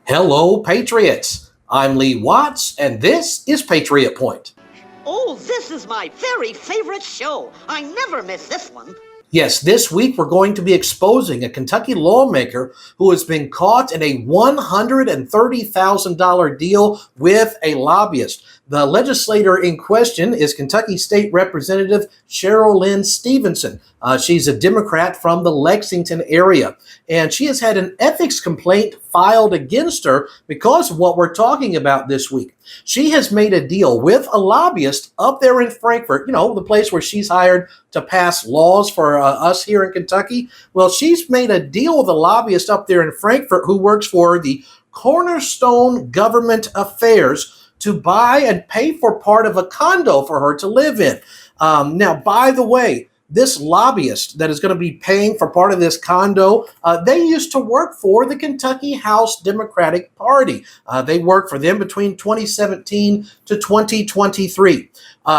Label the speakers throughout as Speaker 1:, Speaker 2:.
Speaker 1: Hello, Patriots. I'm Lee Watts, and this is Patriot Point.
Speaker 2: Oh, this is my very favorite show. I never miss this one.
Speaker 1: Yes, this week we're going to be exposing a Kentucky lawmaker who has been caught in a $130,000 deal with a lobbyist. The legislator in question is Kentucky State Representative Cheryl Lynn Stevenson. She's a Democrat from the Lexington area, and she has had an ethics complaint filed against her because of what we're talking about this week. She has made a deal with a lobbyist up there in Frankfort, the place where she's hired to pass laws for us here in Kentucky. Well, she's made a deal with a lobbyist up there in Frankfort who works for the Cornerstone Government Affairs to buy and pay for part of a condo for her to live in. Now, by the way, this lobbyist that is going to be paying for part of this condo, they used to work for the Kentucky House Democratic Party. They worked for them between 2017 to 2023.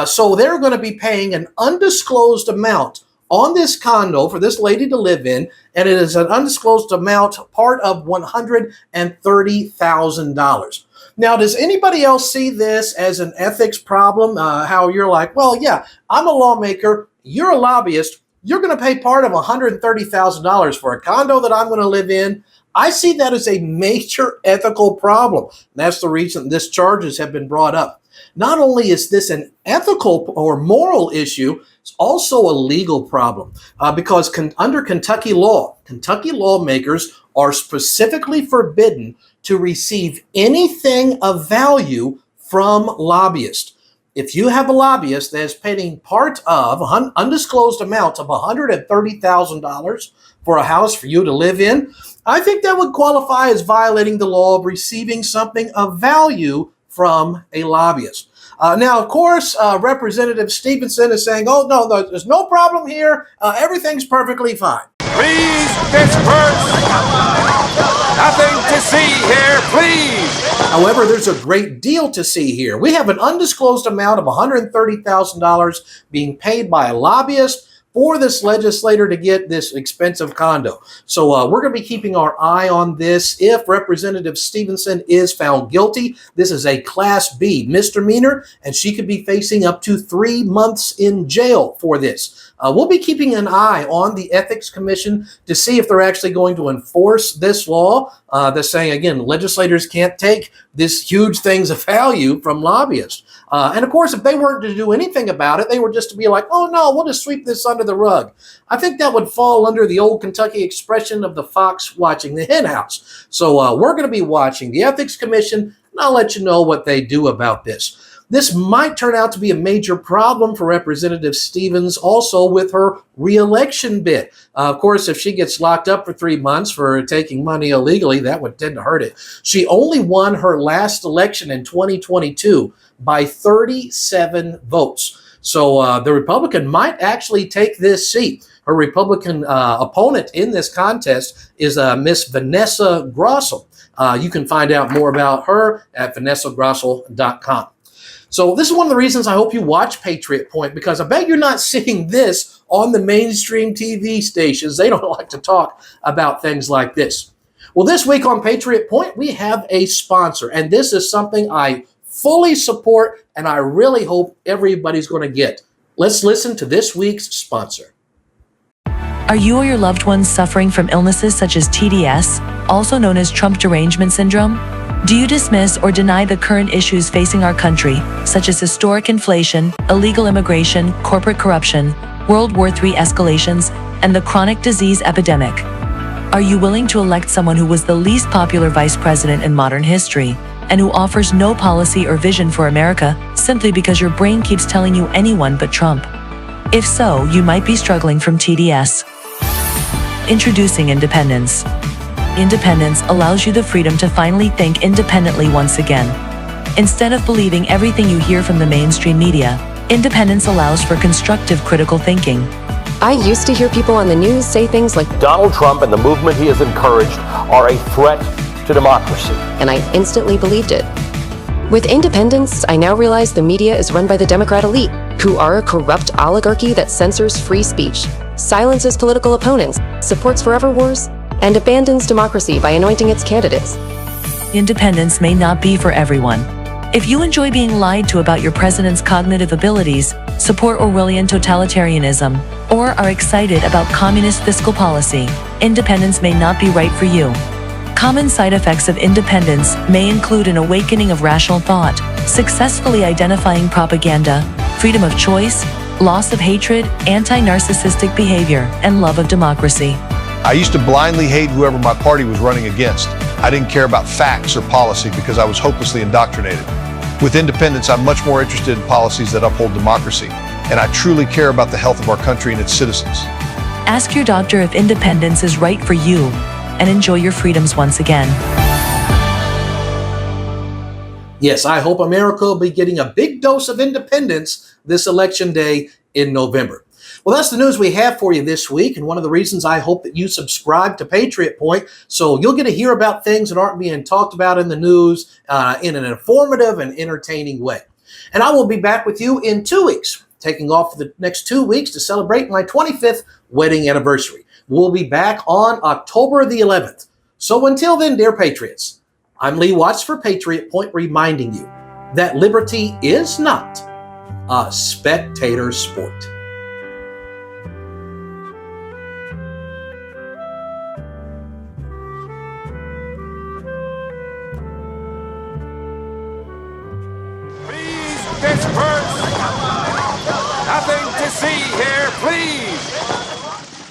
Speaker 1: So they're going to be paying an undisclosed amount on this condo for this lady to live in, and it is an undisclosed amount, part of $130,000. Now, does anybody else see this as an ethics problem? How you're like, well, yeah, I'm a lawmaker, you're a lobbyist, you're going to pay part of $130,000 for a condo that I'm going to live in. I see that as a major ethical problem. That's the reason this charges have been brought up. Not only is this an ethical or moral issue, it's also a legal problem because under Kentucky law, Kentucky lawmakers are specifically forbidden to receive anything of value from lobbyists. If you have a lobbyist that is paying part of an undisclosed amount of $130,000 for a house for you to live in, I think that would qualify as violating the law of receiving something of value from a lobbyist. Now, of course, Representative Stevenson is saying, oh, no, there's no problem here. Everything's perfectly fine.
Speaker 3: Please disperse. Nothing to see here, please.
Speaker 1: However, there's a great deal to see here. We have an undisclosed amount of $130,000 being paid by a lobbyist for this legislator to get this expensive condo. So we're going to be keeping our eye on this. If Representative Stevenson is found guilty, this is a Class B misdemeanor, and she could be facing up to 3 months in jail for this. We'll be keeping an eye on the Ethics Commission to see if they're actually going to enforce this law. They're saying, again, legislators can't take this huge things of value from lobbyists. And of course, if they weren't to do anything about it, they were just to be like, oh no, we'll just sweep this under the rug. I think that would fall under the old Kentucky expression of the fox watching the hen house. So we're going to be watching the Ethics Commission, and I'll let you know what they do about this. This might turn out to be a major problem for Representative Stevens also with her re-election bid. Of course, if she gets locked up for 3 months for taking money illegally, that would tend to hurt it. She only won her last election in 2022 by 37 votes. So the Republican might actually take this seat. Her Republican opponent in this contest is Miss Vanessa Grossel. You can find out more about her at vanessagrossel.com. So this is one of the reasons I hope you watch Patriot Point, because I bet you're not seeing this on the mainstream TV stations. They don't like to talk about things like this. Well, this week on Patriot Point, we have a sponsor, and this is something I fully support, and I really hope everybody's going to get. Let's listen to this week's sponsor.
Speaker 4: Are you or your loved ones suffering from illnesses such as TDS, also known as Trump derangement syndrome? Do you dismiss or deny the current issues facing our country, such as historic inflation, illegal immigration, corporate corruption, World War III escalations, and the chronic disease epidemic? Are you willing to elect someone who was the least popular vice president in modern history, and who offers no policy or vision for America simply because your brain keeps telling you anyone but Trump? If so, you might be struggling from TDS. Introducing Independence. Independence allows you the freedom to finally think independently once again. Instead of believing everything you hear from the mainstream media, Independence allows for constructive critical thinking.
Speaker 5: I used to hear people on the news say things like,
Speaker 6: Donald Trump and the movement he has encouraged are a threat to democracy.
Speaker 5: And I instantly believed it. With Independence, I now realize the media is run by the Democrat elite, who are a corrupt oligarchy that censors free speech, silences political opponents, supports forever wars, and abandons democracy by anointing its candidates.
Speaker 4: Independence may not be for everyone. If you enjoy being lied to about your president's cognitive abilities, support Orwellian totalitarianism, or are excited about communist fiscal policy, independence may not be right for you. Common side effects of independence may include an awakening of rational thought, successfully identifying propaganda, freedom of choice, loss of hatred, anti-narcissistic behavior, and love of democracy.
Speaker 7: I used to blindly hate whoever my party was running against. I didn't care about facts or policy because I was hopelessly indoctrinated. With independence, I'm much more interested in policies that uphold democracy, and I truly care about the health of our country and its citizens.
Speaker 4: Ask your doctor if independence is right for you, and enjoy your freedoms once again.
Speaker 1: Yes, I hope America will be getting a big dose of independence this election day in November. Well, that's the news we have for you this week, and one of the reasons I hope that you subscribe to Patriot Point, so you'll get to hear about things that aren't being talked about in the news in an informative and entertaining way. And I will be back with you in 2 weeks, taking off for the next 2 weeks to celebrate my 25th wedding anniversary. We'll be back on October the 11th. So until then, dear Patriots, I'm Lee Watts for Patriot Point, reminding you that liberty is not a spectator sport.
Speaker 3: Disperse! Nothing to see here, please!